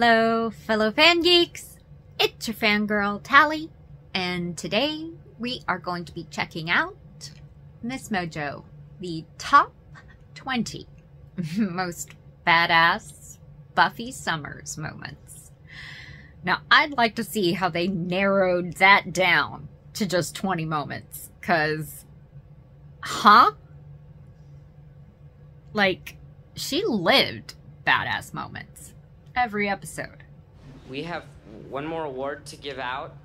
Hello, fellow fan geeks. It's your fangirl, Tally, and today we are going to be checking out MsMojo, the top 20 most badass Buffy Summers moments. Now, I'd like to see how they narrowed that down to just 20 moments, because, like, she lived badass moments every episode. We have one more award to give out.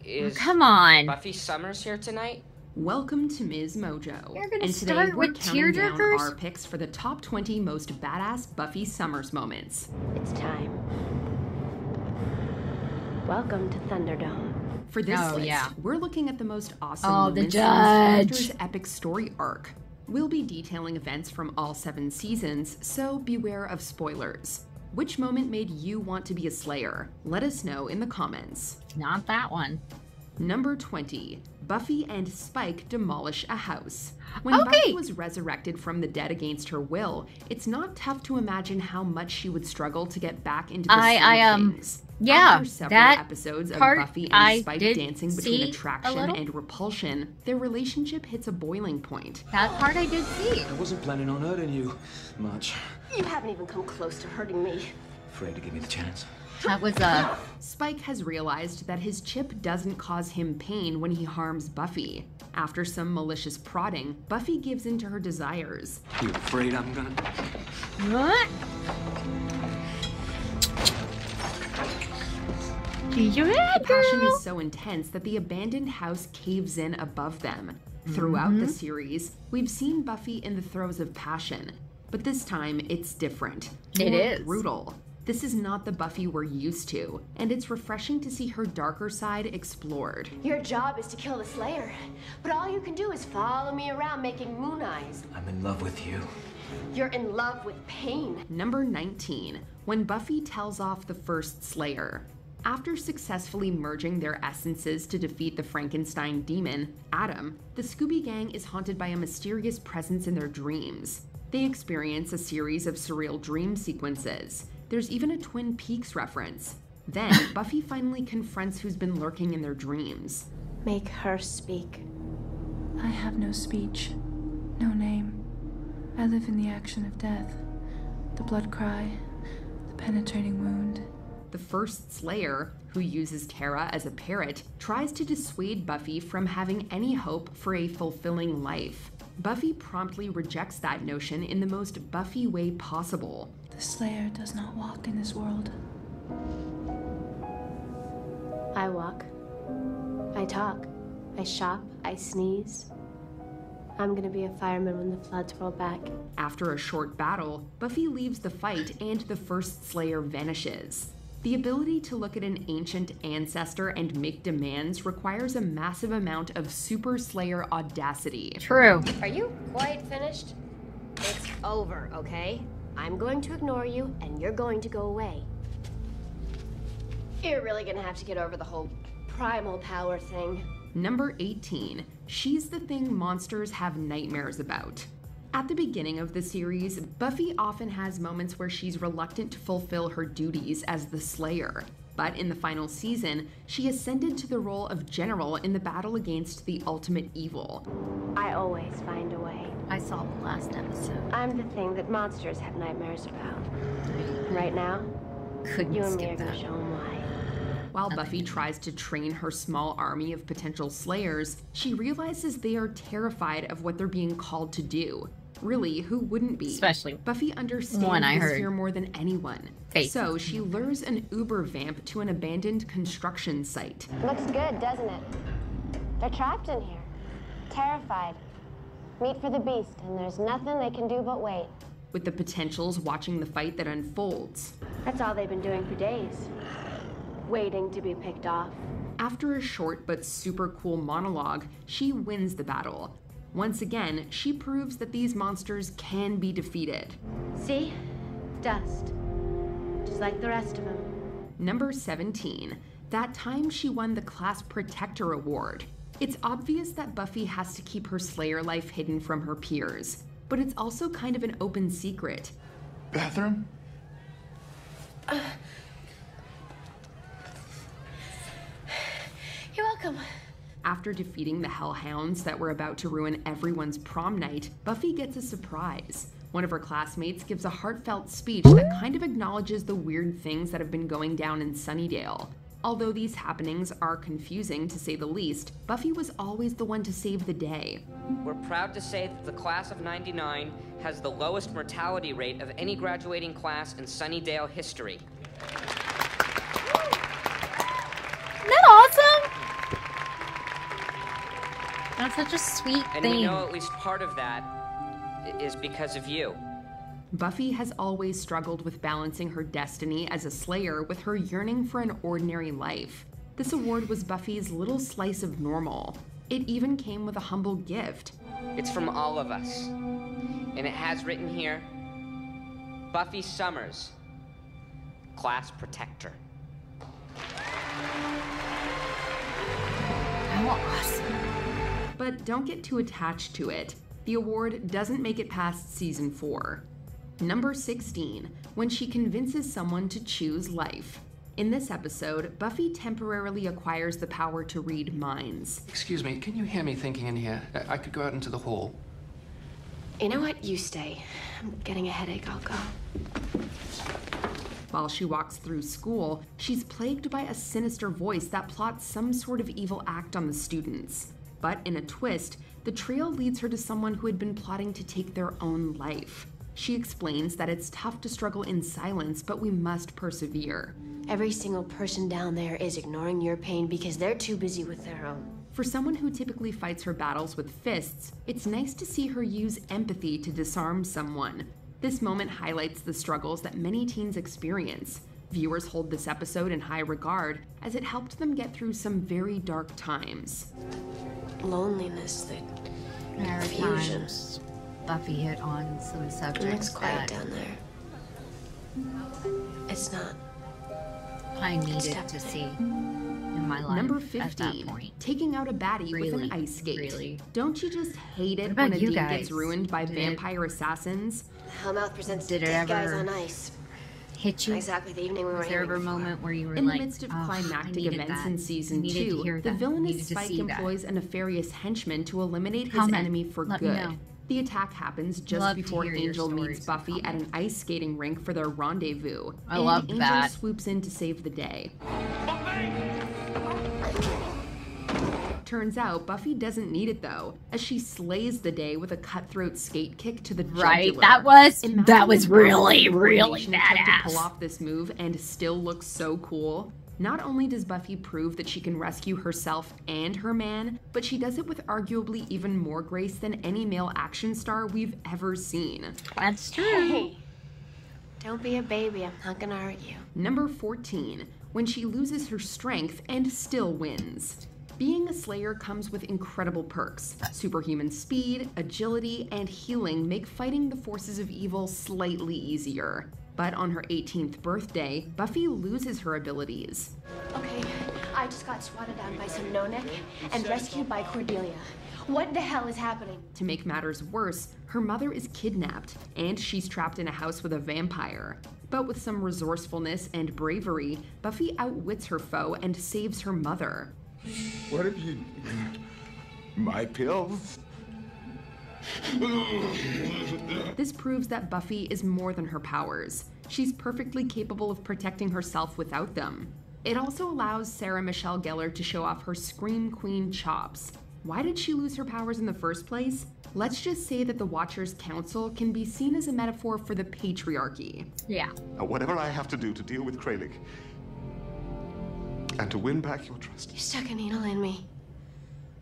Is come on, Buffy Summers here tonight? Welcome to MsMojo. You're gonna and today start we're with counting down tearjerkers? our picks for the top 20 most badass Buffy Summers moments. It's time. Welcome to Thunderdome. For this list, yeah. we're looking at the most awesome Oh, the moments in this judge. character's epic story arc. We'll be detailing events from all 7 seasons, so beware of spoilers. Which moment made you want to be a Slayer? Let us know in the comments. Not that one. Number 20. Buffy and Spike demolish a house. When Okay. Buffy was resurrected from the dead against her will, it's not tough to imagine how much she would struggle to get back into the swing of things. Yeah, After several that episodes of part Buffy and I Spike did dancing see between a attraction little. and repulsion, their relationship hits a boiling point. That part I did see. I wasn't planning on hurting you much. You haven't even come close to hurting me. Afraid to give me the chance. That was Spike has realized that his chip doesn't cause him pain when he harms Buffy. After some malicious prodding, Buffy gives in to her desires. You afraid I'm gonna... what? The passion is so intense that the abandoned house caves in above them. Throughout the series, we've seen Buffy in the throes of passion, but this time it's different. It More is. brutal. This is not the Buffy we're used to, and it's refreshing to see her darker side explored. Your job is to kill the Slayer, but all you can do is follow me around making moon eyes. I'm in love with you. You're in love with pain. Number 19. When Buffy tells off the first Slayer. After successfully merging their essences to defeat the Frankenstein demon, Adam, the Scooby Gang is haunted by a mysterious presence in their dreams. They experience a series of surreal dream sequences. There's even a Twin Peaks reference. Then, Buffy finally confronts who's been lurking in their dreams. Make her speak. I have no speech, no name. I live in the action of death, the blood cry, the penetrating wound. The first Slayer, who uses Tara as a parrot, tries to dissuade Buffy from having any hope for a fulfilling life. Buffy promptly rejects that notion in the most Buffy way possible. The Slayer does not walk in this world. I walk. I talk. I shop. I sneeze. I'm gonna be a fireman when the floods roll back. After a short battle, Buffy leaves the fight and the first Slayer vanishes. The ability to look at an ancient ancestor and make demands requires a massive amount of Super Slayer audacity. True. Are you quite finished? It's over, okay? I'm going to ignore you, and you're going to go away. You're really gonna have to get over the whole primal power thing. Number 18. She's the thing monsters have nightmares about. At the beginning of the series, Buffy often has moments where she's reluctant to fulfill her duties as the Slayer. But in the final season, she ascended to the role of general in the battle against the ultimate evil. I always find a way. I saw the last episode. I'm the thing that monsters have nightmares about. Right now, Couldn't you and me are skip gonna that. show them why. While Buffy tries to train her small army of potential Slayers, she realizes they are terrified of what they're being called to do. Really, who wouldn't be? Especially Buffy understands one I this heard. fear more than anyone. Faith. So she lures an Uber vamp to an abandoned construction site. Looks good, doesn't it? They're trapped in here. Terrified. Meat for the beast, and there's nothing they can do but wait. With the potentials watching the fight that unfolds. That's all they've been doing for days. Waiting to be picked off. After a short but super cool monologue, she wins the battle. Once again, she proves that these monsters can be defeated. See? Dust. Just like the rest of them. Number 17. That time she won the Class Protector Award. It's obvious that Buffy has to keep her Slayer life hidden from her peers, but it's also kind of an open secret. Bathroom? welcome. After defeating the Hellhounds that were about to ruin everyone's prom night, Buffy gets a surprise. One of her classmates gives a heartfelt speech that kind of acknowledges the weird things that have been going down in Sunnydale. Although these happenings are confusing to say the least, Buffy was always the one to save the day. We're proud to say that the class of '99 has the lowest mortality rate of any graduating class in Sunnydale history. Isn't that awesome? That's such a sweet And thing. we know at least part of that is because of you. Buffy has always struggled with balancing her destiny as a Slayer with her yearning for an ordinary life. This award was Buffy's little slice of normal. It even came with a humble gift. It's from all of us. And it has written here, Buffy Summers, Class Protector. How awesome. But don't get too attached to it. The award doesn't make it past season 4. Number 16, when she convinces someone to choose life. In this episode, Buffy temporarily acquires the power to read minds. Excuse me, can you hear me thinking in here? I could go out into the hall. You know what? You stay. I'm getting a headache. I'll go. While she walks through school, she's plagued by a sinister voice that plots some sort of evil act on the students. But in a twist, the trio leads her to someone who had been plotting to take their own life. She explains that it's tough to struggle in silence, but we must persevere. Every single person down there is ignoring your pain because they're too busy with their own. For someone who typically fights her battles with fists, it's nice to see her use empathy to disarm someone. This moment highlights the struggles that many teens experience. Viewers hold this episode in high regard as it helped them get through some very dark times. Loneliness, the There are confusion. times Buffy hit on some It looks subjects quiet that down there. It's not. I needed to see in my life. Number at that 15, point. taking out a baddie with Really, an ice skate. really. Don't you just hate it What about when a you date guys? gets ruined by Did it- vampire assassins? Hellmouth presents Did it dead guys ever on ice. Hit you? Exactly the evening we were Was there ever a aiming for. moment where you were In like, the midst of "Oh, I climactic needed events that. in season Needed to 2, hear the that. villainous Needed to Spike see that." employs a nefarious henchman to eliminate his Comment. enemy for Let me good. know. The attack happens just Love to before hear your Angel stories meets and Buffy at an ice skating rink for their rendezvous. I and loved Angel that. swoops in to save the day. Turns out Buffy doesn't need it though, as she slays the day with a cutthroat skate kick to the Right, jugular. that was Imagine really, the really coordination it took to badass. pull off this move and still look so cool. Not only does Buffy prove that she can rescue herself and her man, but she does it with arguably even more grace than any male action star we've ever seen. That's true. Hey, don't be a baby. I'm not gonna hurt you. Number 14, when she loses her strength and still wins. Being a Slayer comes with incredible perks. Superhuman speed, agility, and healing make fighting the forces of evil slightly easier. But on her 18th birthday, Buffy loses her abilities. Okay, I just got swatted down by some no-neck and rescued by Cordelia. What the hell is happening? To make matters worse, her mother is kidnapped, and she's trapped in a house with a vampire. But with some resourcefulness and bravery, Buffy outwits her foe and saves her mother. What have you... My pills? This proves that Buffy is more than her powers. She's perfectly capable of protecting herself without them. It also allows Sarah Michelle Gellar to show off her Scream Queen chops. Why did she lose her powers in the first place? Let's just say that the Watchers' Council can be seen as a metaphor for the patriarchy. Yeah. Whatever I have to do to deal with Kralik and to win back your trust. You stuck a needle in me.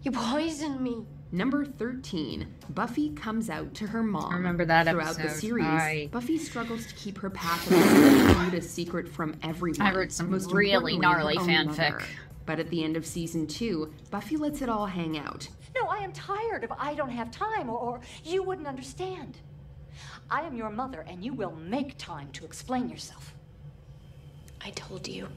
You poisoned me. Number 13, Buffy comes out to her mom. I remember that Throughout the episode. series, I- Buffy struggles to keep her path of a secret from everyone. I wrote some most really importantly, gnarly her own fanfic. mother. But at the end of season 2, Buffy lets it all hang out. No, I am tired of I don't have time or you wouldn't understand. I am your mother and you will make time to explain yourself. I told you.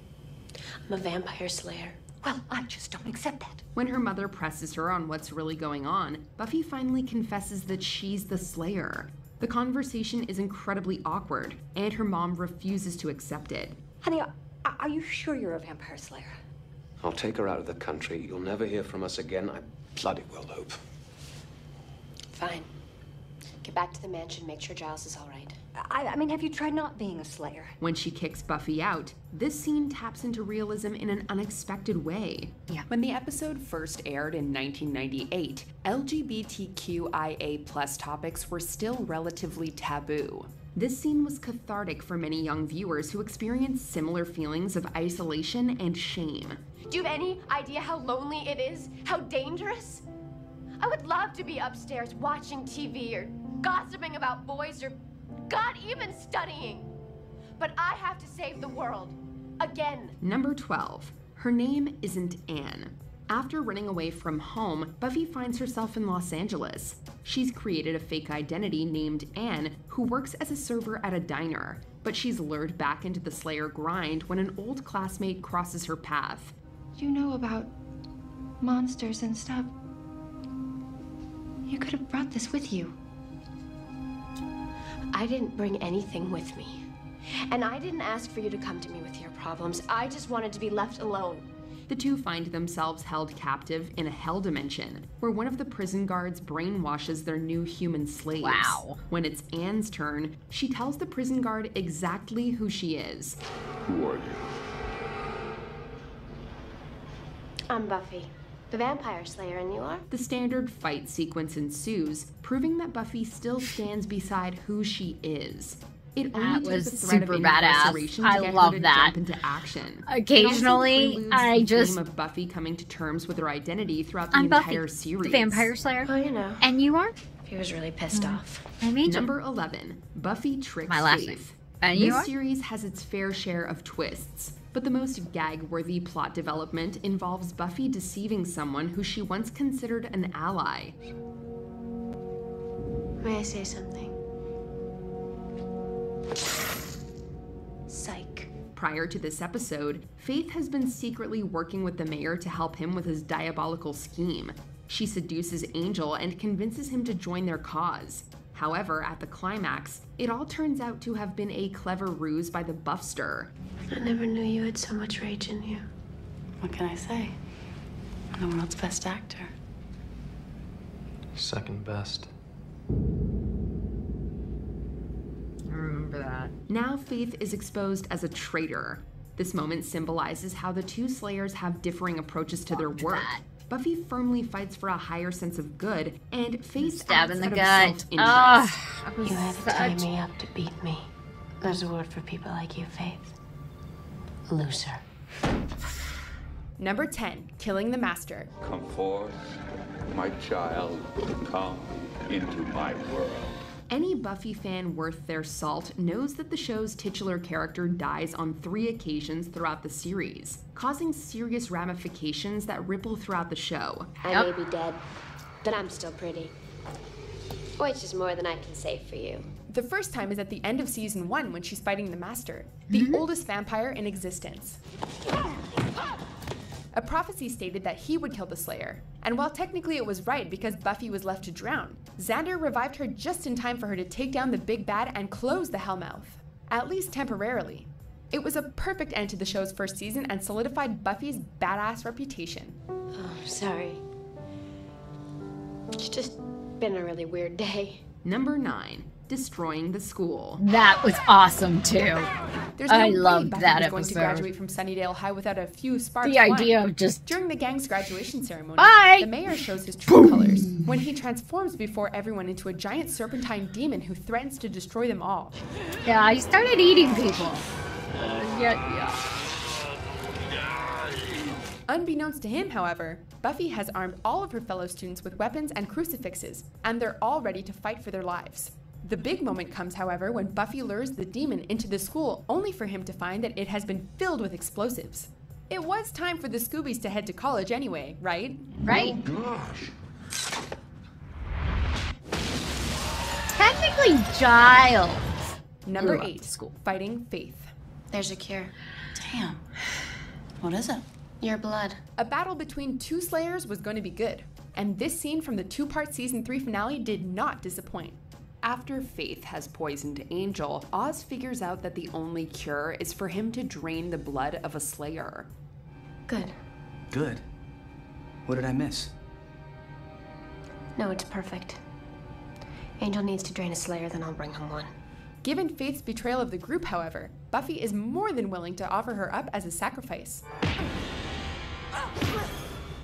I'm a vampire slayer. Well, I just don't accept that. When her mother presses her on what's really going on, Buffy finally confesses that she's the Slayer. The conversation is incredibly awkward, and her mom refuses to accept it. Honey, are you sure you're a vampire slayer? I'll take her out of the country. You'll never hear from us again. I bloody well hope. Fine. Get back to the mansion, make sure Giles is all right. I mean, have you tried not being a slayer? When she kicks Buffy out, this scene taps into realism in an unexpected way. Yeah. When the episode first aired in 1998, LGBTQIA+ topics were still relatively taboo. This scene was cathartic for many young viewers who experienced similar feelings of isolation and shame. Do you have any idea how lonely it is? How dangerous? I would love to be upstairs watching TV or gossiping about boys or, God, even studying. But I have to save the world. Again. Number 12. Her name isn't Anne. After running away from home, Buffy finds herself in Los Angeles. She's created a fake identity named Anne, who works as a server at a diner, but she's lured back into the Slayer grind when an old classmate crosses her path. You know about monsters and stuff. You could have brought this with you. I didn't bring anything with me. And I didn't ask for you to come to me with your problems. I just wanted to be left alone. The two find themselves held captive in a hell dimension, where one of the prison guards brainwashes their new human slaves. Wow. When it's Anne's turn, she tells the prison guard exactly who she is. Who are you? I'm Buffy, the vampire slayer, and you are? The standard fight sequence ensues, proving that Buffy still stands beside who she is. It only That took was the threat super of badass. incarceration I to get love her to that. jump into action. Occasionally, It also I preludes the just- theme of Buffy coming to terms with her identity throughout the I'm entire Buffy, series. the vampire slayer. Oh, you know. And you are? He was really pissed off. I made you. Number 11. Buffy tricks My last Faith. name. And you This are? series has its fair share of twists, but the most gag-worthy plot development involves Buffy deceiving someone who she once considered an ally. May I say something? Psych. Prior to this episode, Faith has been secretly working with the mayor to help him with his diabolical scheme. She seduces Angel and convinces him to join their cause. However, at the climax, it all turns out to have been a clever ruse by the Buffster. I never knew you had so much rage in you. What can I say? I'm the world's best actor. Second best. I remember that. Now Faith is exposed as a traitor. This moment symbolizes how the two Slayers have differing approaches to their work. that. Buffy firmly fights for a higher sense of good, and Faith Stab acts in the out of gut. self-interest. You had to tie me up to beat me. There's a word for people like you, Faith. Loser. Number 10, Killing the Master. Come forth, my child, come into my world. Any Buffy fan worth their salt knows that the show's titular character dies on 3 occasions throughout the series, causing serious ramifications that ripple throughout the show. I may be dead, but I'm still pretty. Which is more than I can say for you. The first time is at the end of season 1 when she's fighting the Master, the oldest vampire in existence. A prophecy stated that he would kill the Slayer, and while technically it was right because Buffy was left to drown, Xander revived her just in time for her to take down the big bad and close the Hellmouth, at least temporarily. It was a perfect end to the show's first season and solidified Buffy's badass reputation. Oh, I'm sorry. It's just been a really weird day. Number 9, Destroying the School. That was awesome too. There's no I way loved Buffy that was going to episode. graduate from Sunnydale High without a few sparks The idea flying. of just During the gang's graduation ceremony, Bye! the mayor shows his true colors when he transforms before everyone into a giant serpentine demon who threatens to destroy them all. yeah, he started eating people. Yeah. Unbeknownst to him, however, Buffy has armed all of her fellow students with weapons and crucifixes, and they're all ready to fight for their lives. The big moment comes, however, when Buffy lures the demon into the school, only for him to find that it has been filled with explosives. It was time for the Scoobies to head to college anyway, right? Right? Gosh. Technically, Giles. Number Grew up 8, to school. Fighting Faith. There's a cure. Damn. What is it? Your blood. A battle between 2 Slayers was going to be good, and this scene from the 2-part season 3 finale did not disappoint. After Faith has poisoned Angel, Oz figures out that the only cure is for him to drain the blood of a Slayer. Good. Good? What did I miss? No, it's perfect. Angel needs to drain a Slayer, then I'll bring him one. Given Faith's betrayal of the group, however, Buffy is more than willing to offer her up as a sacrifice.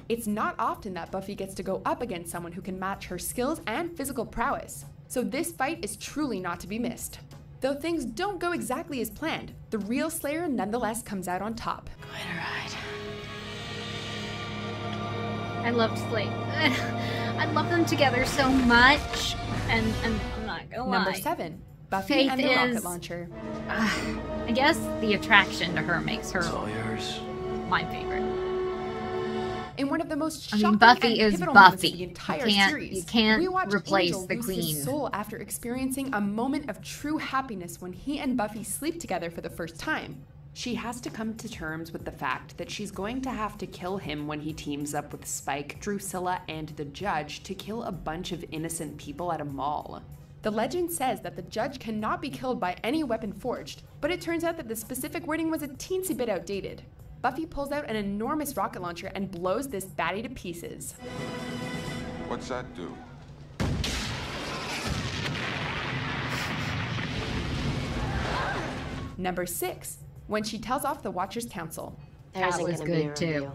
It's not often that Buffy gets to go up against someone who can match her skills and physical prowess, so this fight is truly not to be missed. Though things don't go exactly as planned, the real Slayer nonetheless comes out on top. Quite a ride. I loved Slate. I love them together so much, and I'm not gonna lie. Number 7, Buffy Faith and the is, rocket launcher. I guess the attraction to her makes her All yours. my favorite. In one of the most I shocking mean, Buffy and is pivotal moments Buffy. of the entire You series, can't we watch replace Angel the lose queen. his soul after experiencing a moment of true happiness when he and Buffy sleep together for the first time. She has to come to terms with the fact that she's going to have to kill him when he teams up with Spike, Drusilla, and the Judge to kill a bunch of innocent people at a mall. The legend says that the Judge cannot be killed by any weapon forged, but it turns out that the specific wording was a teensy bit outdated. Buffy pulls out an enormous rocket launcher and blows this baddie to pieces. What's that do? Number 6, when she tells off the Watchers Council. There's was good too.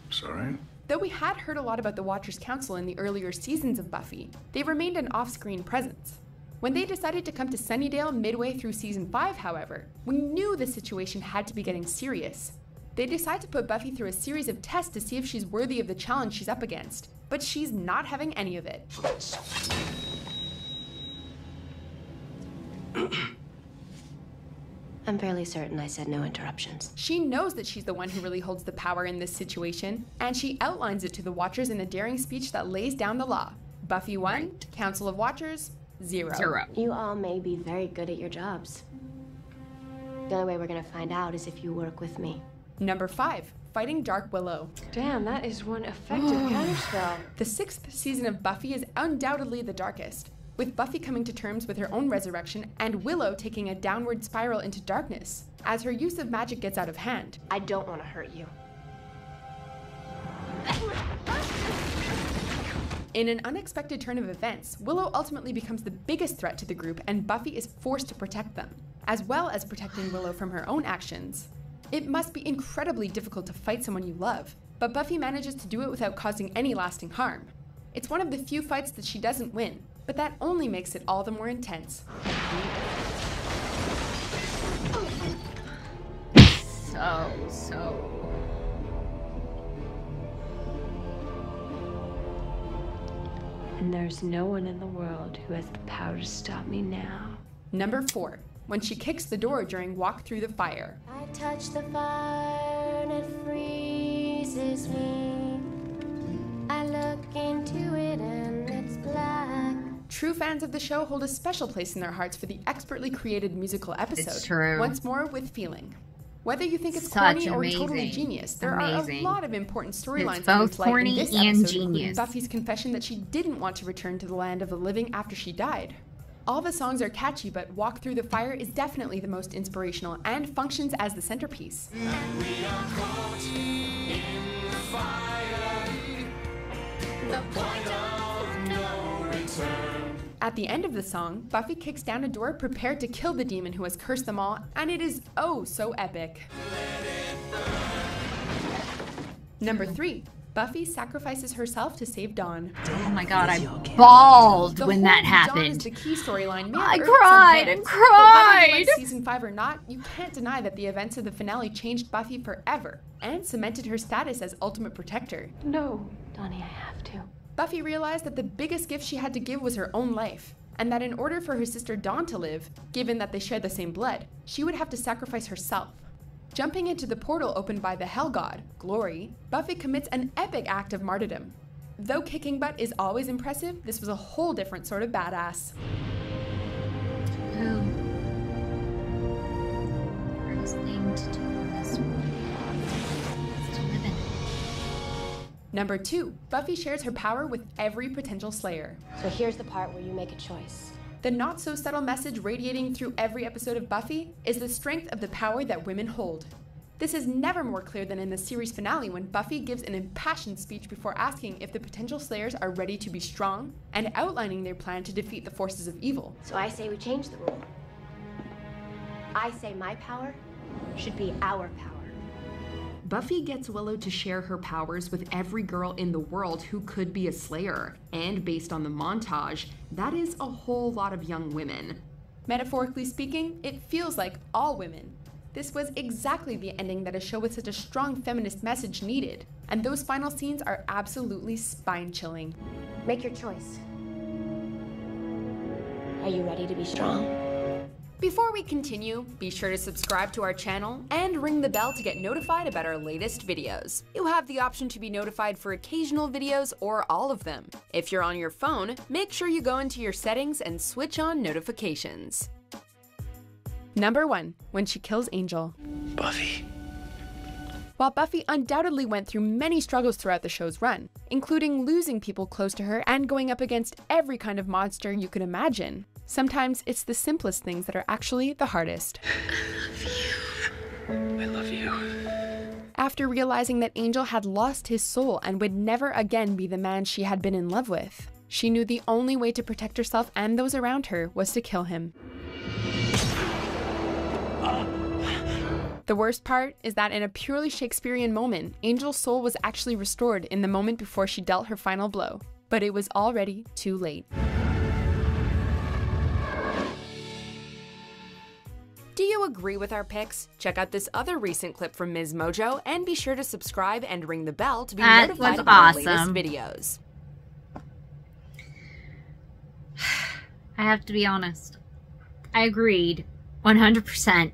Sorry? Though we had heard a lot about the Watchers Council in the earlier seasons of Buffy, they remained an off-screen presence. When they decided to come to Sunnydale midway through season 5, however, we knew the situation had to be getting serious. They decide to put Buffy through a series of tests to see if she's worthy of the challenge she's up against, but she's not having any of it. I'm fairly certain I said no interruptions. She knows that she's the one who really holds the power in this situation, and she outlines it to the Watchers in a daring speech that lays down the law. Buffy 1, right. Council of Watchers 0. You all may be very good at your jobs. The only way we're gonna find out is if you work with me. Number 5, fighting Dark Willow. Damn, that is one effective counterspell. The 6th season of Buffy is undoubtedly the darkest, with Buffy coming to terms with her own resurrection and Willow taking a downward spiral into darkness as her use of magic gets out of hand. I don't want to hurt you. In an unexpected turn of events, Willow ultimately becomes the biggest threat to the group and Buffy is forced to protect them, as well as protecting Willow from her own actions. It must be incredibly difficult to fight someone you love, but Buffy manages to do it without causing any lasting harm. It's one of the few fights that she doesn't win, but that only makes it all the more intense. So. And there's no one in the world who has the power to stop me now. Number 4, when she kicks the door during Walk Through the Fire. I touch the fire and it freezes me. I look into it and it's black. True fans of the show hold a special place in their hearts for the expertly created musical episode. It's true. Once more with feeling. Whether you think it's Such corny or amazing. totally genius, there are a lot of important storylines It's both in flight corny in this and episode, genius. including Buffy's confession that she didn't want to return to the land of the living after she died. All the songs are catchy, but Walk Through the Fire is definitely the most inspirational and functions as the centerpiece. And we are caught in the fire, the point of no return. At the end of the song, Buffy kicks down a door prepared to kill the demon who has cursed them all, and it is oh so epic. Number 3, Buffy sacrifices herself to save Dawn. Oh my god, I bawled The when whole that Dawn happened. is the key storyline. May I have irked cried some and fans, but whether you cried. like season 5 or not, you can't deny that the events of the finale changed Buffy forever and cemented her status as ultimate protector. No, Donnie, I have to. Buffy realized that the biggest gift she had to give was her own life, and that in order for her sister Dawn to live, given that they share the same blood, she would have to sacrifice herself. Jumping into the portal opened by the Hell God, Glory, Buffy commits an epic act of martyrdom. Though kicking butt is always impressive, this was a whole different sort of badass. First thing to do in this world is to live in it. Number 2, Buffy shares her power with every potential Slayer. So here's the part where you make a choice. The not-so-subtle message radiating through every episode of Buffy is the strength of the power that women hold. This is never more clear than in the series finale when Buffy gives an impassioned speech before asking if the potential Slayers are ready to be strong and outlining their plan to defeat the forces of evil. So I say we change the rule. I say my power should be our power. Buffy gets Willow to share her powers with every girl in the world who could be a Slayer, and based on the montage, that is a whole lot of young women. Metaphorically speaking, it feels like all women. This was exactly the ending that a show with such a strong feminist message needed, and those final scenes are absolutely spine-chilling. Make your choice. Are you ready to be strong? Before we continue, be sure to subscribe to our channel and ring the bell to get notified about our latest videos. You have the option to be notified for occasional videos or all of them. If you're on your phone, make sure you go into your settings and switch on notifications. Number 1. When she kills Angel. Buffy. While Buffy undoubtedly went through many struggles throughout the show's run, including losing people close to her and going up against every kind of monster you could imagine, sometimes it's the simplest things that are actually the hardest. I love you. After realizing that Angel had lost his soul and would never again be the man she had been in love with, she knew the only way to protect herself and those around her was to kill him. The worst part is that in a purely Shakespearean moment, Angel's soul was actually restored in the moment before she dealt her final blow, but it was already too late. Do you agree with our picks? Check out this other recent clip from MsMojo and be sure to subscribe and ring the bell to be notified of our latest videos. I have to be honest. I agreed 100%.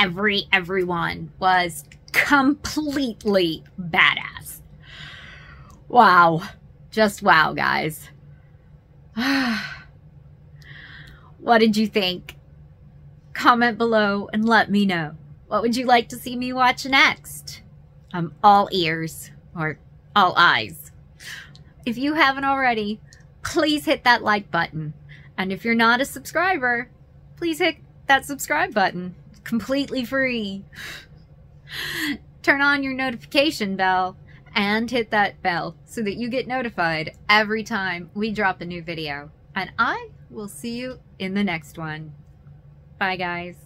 Everyone was completely badass. Wow. Just wow, guys. What did you think? Comment below and let me know. What would you like to see me watch next? I'm all ears, or all eyes. If you haven't already, please hit that like button. And if you're not a subscriber, please hit that subscribe button. It's completely free. Turn on your notification bell and hit that bell so that you get notified every time we drop a new video. And I will see you in the next one. Bye, guys.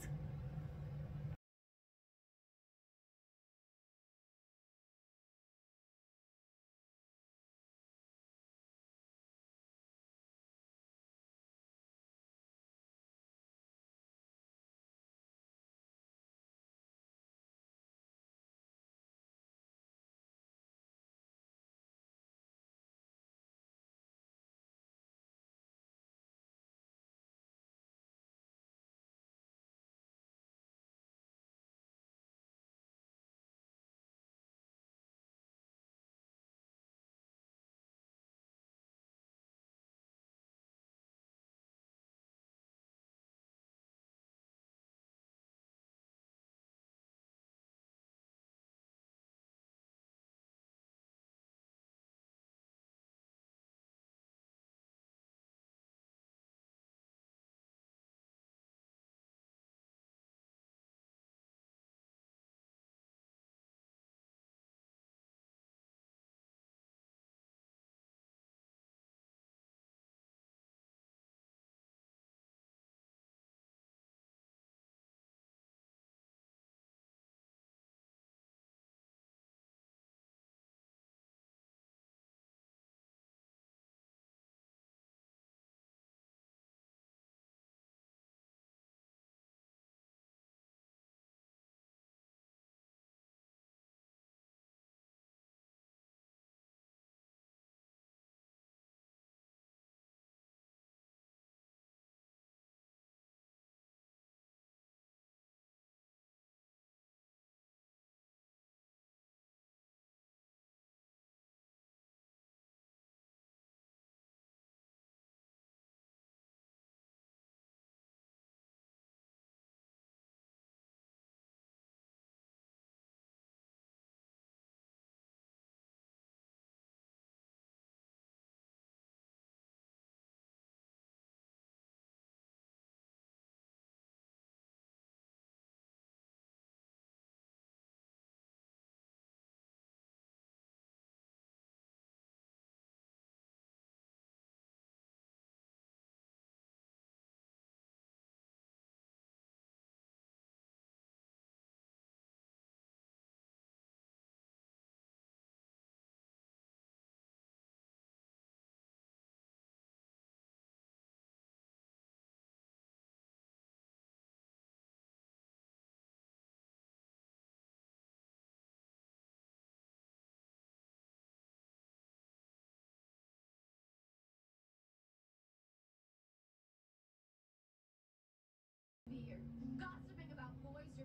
TV or gossiping about boys or,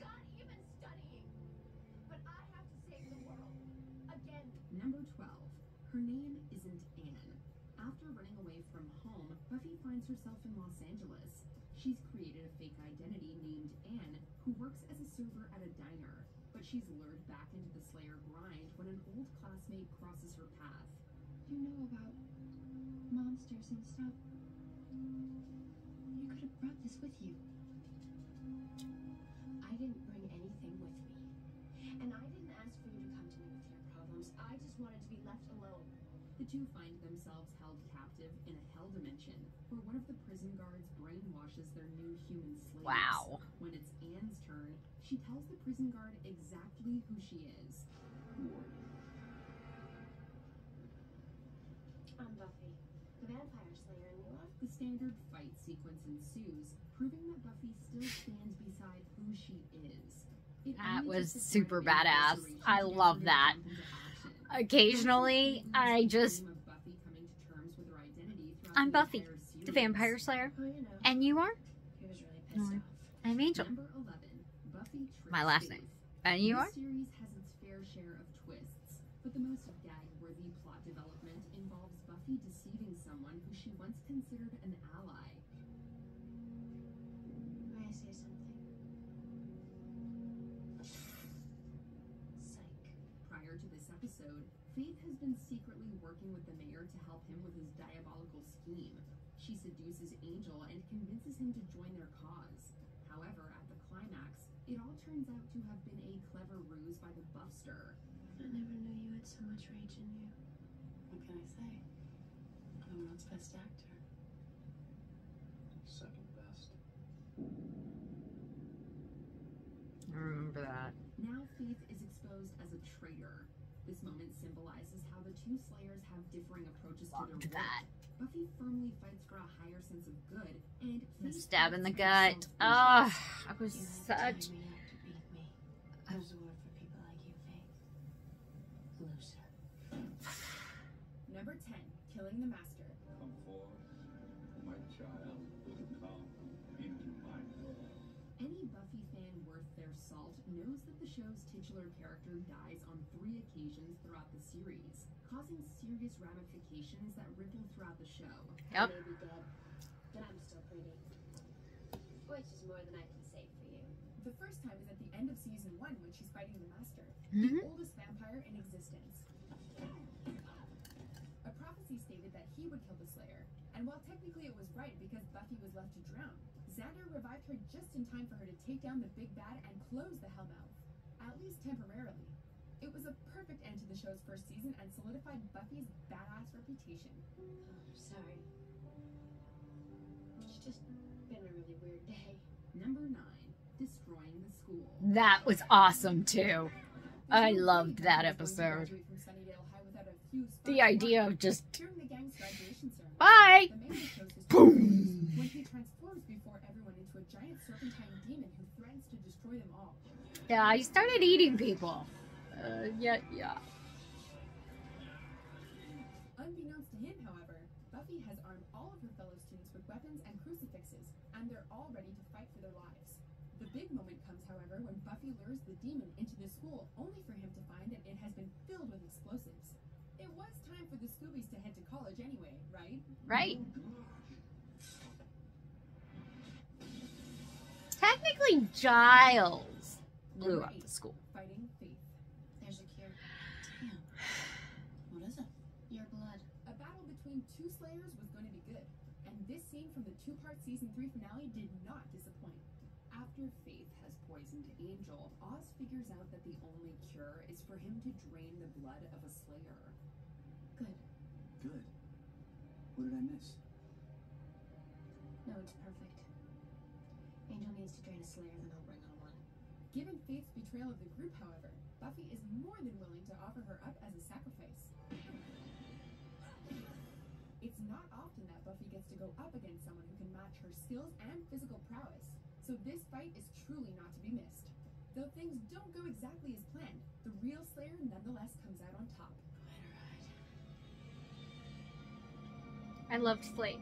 God, even studying. But I have to save the world. Again. Number 12. Her name isn't Anne. After running away from home, Buffy finds herself in Los Angeles. She's created a fake identity named Anne, who works as a server at a diner. But she's lured back into the Slayer grind when an old classmate crosses her path. You know about monsters and stuff. You could have brought this with you. I didn't bring anything with me. And I didn't ask for you to come to me with your problems. I just wanted to be left alone. The two find themselves held captive in a hell dimension, where one of the prison guards brainwashes their new human slaves. Wow. When it's Anne's turn, she tells the prison guard exactly who she is. I'm Buffy, the vampire slayer, and you are? The standard fight sequence ensues, proving that Buffy still stands beside who she is. That was super badass. I love that. Occasionally, I'm Buffy, the Vampire Slayer. And you are? He was really pissed off. I'm Angel. Number 11, Buffy My last name. And you are? This series has its fair share of twists, but the most gag-worthy plot development involves Buffy deceiving someone who she once considered an ally. May I say something? Psych. Prior to this episode, Faith has been secretly working with the mayor to help him with his diabolical scheme. She seduces Angel and convinces him to join their cause. However, at the climax, it all turns out to have been a clever ruse by the Buffster. I never knew you had so much rage in you. What can I say? I'm not best actor. Second best. I remember that. Now Faith is exposed as a traitor. This moment symbolizes how the two Slayers have differing approaches to their work. Buffy firmly fights for a higher sense of good, and Faith Stab in the gut. Ah, I was such. I was a word for people like you, Faith. Loser. Number 10, Killing the Master. Come forth, my child. Come into my world. Any Buffy fan worth their salt knows that the show's titular character dies on 3 occasions throughout the series, causing serious ramifications that ripple throughout the show. Yep. I may be dead, but I'm still pretty. Which is more than I can say for you. The first time is at the end of season 1 when she's fighting the Master, Mhm. the oldest vampire in existence. A prophecy stated that he would kill the Slayer, and while technically it was right because Buffy was left to drown, Xander revived her just in time for her to take down the big bad and close the Hellmouth, at least temporarily. It was a perfect end to the show's first season and solidified Buffy's badass reputation. Oh, sorry. It's just been a really weird day. Number 9, Destroying the School. That was awesome too. I loved that episode. The idea of just bye. Boom. When he transforms before everyone into a giant serpentine demon who threatens to destroy them all. Yeah, he started eating people. Yeah. Unbeknownst to him, however, Buffy has armed all of her fellow students with weapons and crucifixes, and they're all ready to fight for their lives. The big moment comes, however, when Buffy lures the demon into the school, only for him to find that it has been filled with explosives. It was time for the Scoobies to head to college anyway, right? Right. Technically, Giles blew up the school. Fighting Faith. There's a cure. Damn. What is it? Your blood. A battle between 2 Slayers was going to be good, and this scene from the 2-part season 3 finale did not disappoint. After Faith has poisoned Angel, Oz figures out that the only cure is for him to drain the blood of a Slayer. Good. Good. What did I miss? No, it's perfect. Angel needs to drain a Slayer, then he'll bring on one. Given Faith's betrayal of the group, however, Buffy is more than willing to offer her up as a sacrifice. It's not often that Buffy gets to go up against someone who can match her skills and physical prowess, so this fight is truly not to be missed. Though things don't go exactly as planned, the real Slayer nonetheless comes out on top. I loved Slate.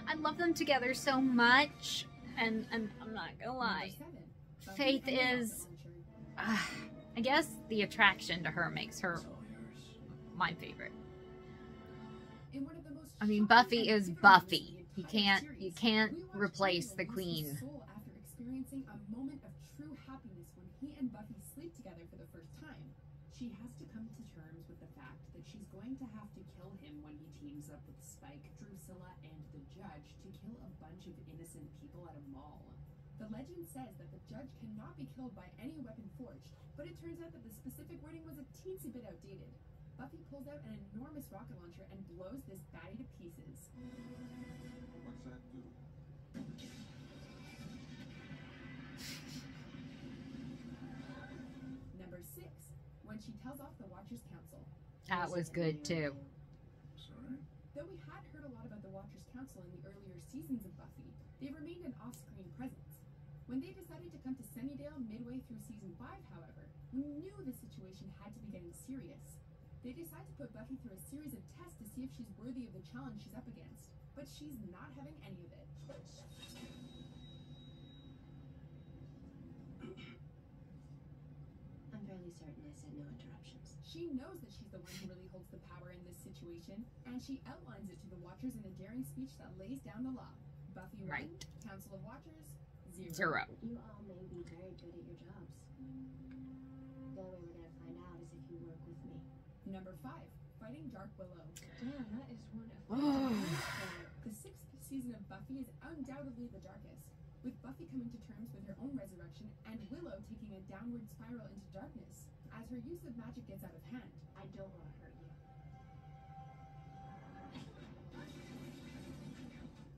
I love them together so much. And I'm not gonna lie, Faith is, I guess the attraction to her makes her my favorite. I mean, Buffy is Buffy. You can't replace the queen. After experiencing a moment of true happiness when he and Buffy sleep together for the first time, she has to come to terms with the fact that she's going to have to kill him when he teams up with Spike, Drusilla, and the judge to kill a bunch of innocent people at a mall. The legend says that the judge cannot be killed by any weapon forged, but it turns out that the specific wording was a teensy bit outdated. Buffy pulls out an enormous rocket launcher and blows this baddie to pieces. What's that do? Number 6, when she tells off the Watchers Council. That was good too. Sorry? Though we had heard a lot about the Watchers Council in the earlier seasons of Buffy, they remained an off-screen presence. When they decided to come to Sunnydale midway through season 5, however, we knew the situation had to be getting serious. They decide to put Buffy through a series of tests to see if she's worthy of the challenge she's up against, but she's not having any of it. I'm fairly certain I said no interruptions. She knows that she's the one who really holds the power in this situation, and she outlines it to the Watchers in a daring speech that lays down the law. Buffy 1, Council of Watchers 0. You all may be very good at your jobs. The only way we're gonna find out is if you work with me. Number 5, fighting Dark Willow. Damn, that is one of The 6th season of Buffy is undoubtedly the darkest, with Buffy coming to terms with her own resurrection and Willow taking a downward spiral into darkness as her use of magic gets out of hand. I don't want to hurt you.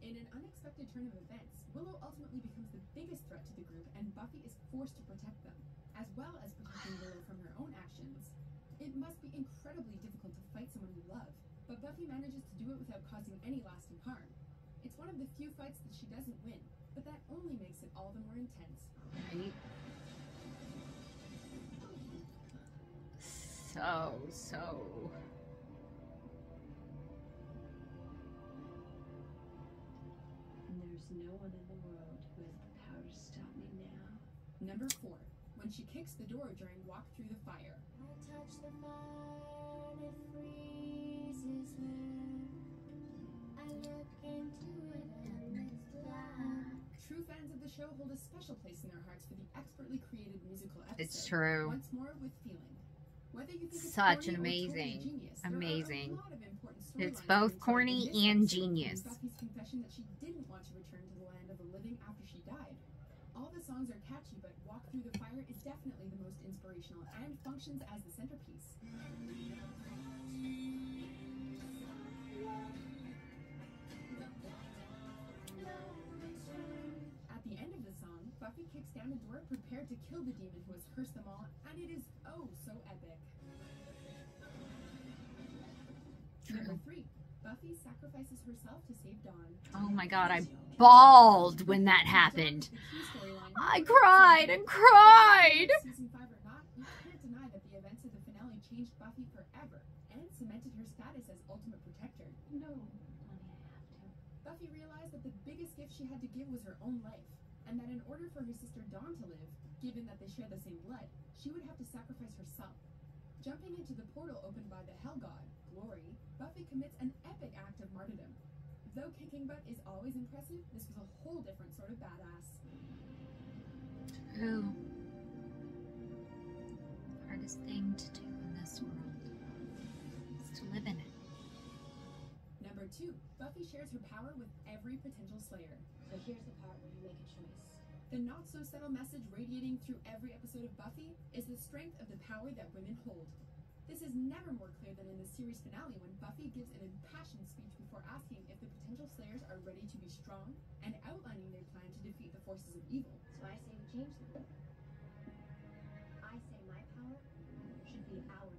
In an unexpected turn of events, Willow ultimately becomes the biggest threat to the group, and Buffy is forced to protect them, as well as protecting Willow from her own actions. It must be incredibly difficult to fight someone you love, but Buffy manages to do it without causing any lasting harm. It's one of the few fights that she doesn't win, but that only makes it all the more intense. Right? So. There's no one in the world who has the power to stop me now. Number 4, when she kicks the door during Walk Through the Fire. I touch the fire and it freezes me. I look into it and it's black. True fans of the show hold a special place in their hearts for the expertly created musical episode. It's true. Once more with feeling. Whether you think Such it's an corny or amazing, totally genius, amazing. there are a lot of important It's storylines both being told corny in this and episode, genius. Buffy's confession that she didn't want to return to the land of the living after she died. All the songs are catchy, but Walk Through the Fire is definitely the most inspirational and functions as the centerpiece. At the end of the song, Buffy kicks down a door prepared to kill the demon who has cursed them all, and it is oh so epic. Number 3, Buffy sacrifices herself to save Dawn. Oh my god, I bawled when that happened. I cried and cried! Season 5 or not, you can't deny that the events of the finale changed Buffy forever and cemented her status as ultimate protector. No, honey, I have to. Buffy realized that the biggest gift she had to give was her own life, and that in order for her sister Dawn to live, given that they share the same blood, she would have to sacrifice herself. Jumping into the portal opened by the Hell God, Glory, Buffy commits an epic act of martyrdom. Though kicking butt is always impressive, this was a whole different sort of badass. True. Hardest thing to do in this world is to live in it. Number 2, Buffy shares her power with every potential slayer. So here's the part where you make a choice. The not-so-subtle message radiating through every episode of Buffy is the strength of the power that women hold. This is never more clear than in the series finale when Buffy gives an impassioned speech before asking if the potential slayers are ready to be strong and outlining their plan to defeat the forces of evil. So I say we change them. I say my power should be our power.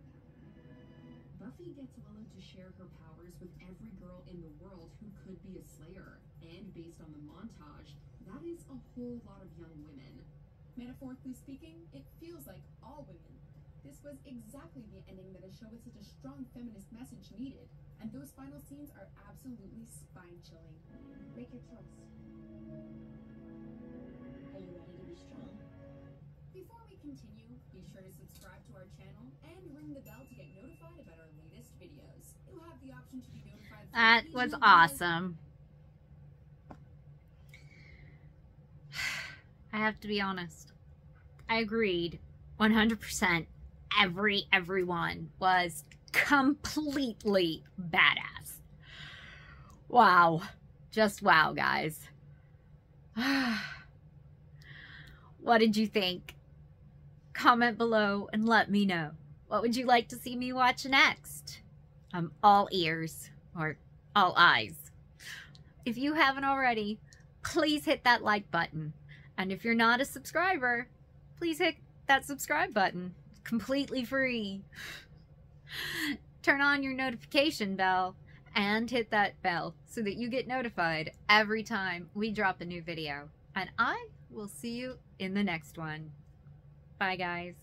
Buffy gets Willow to share her powers with every girl in the world who could be a slayer, and based on the montage, that is a whole lot of young women. Metaphorically speaking, it feels like all women. This was exactly the ending that a show with such a strong feminist message needed, and those final scenes are absolutely spine-chilling. Make your choice. continue, be sure to subscribe to our channel and ring the bell to get notified about our latest videos. You'll have the option to be notified. That was awesome. I have to be honest. I agreed 100%. Everyone was completely badass. Wow. Just wow, guys. What did you think? Comment below and let me know. What would you like to see me watch next? I'm all ears, or all eyes. If you haven't already, please hit that like button. And if you're not a subscriber, please hit that subscribe button. It's completely free. Turn on your notification bell and hit that bell so that you get notified every time we drop a new video. And I will see you in the next one. Bye, guys.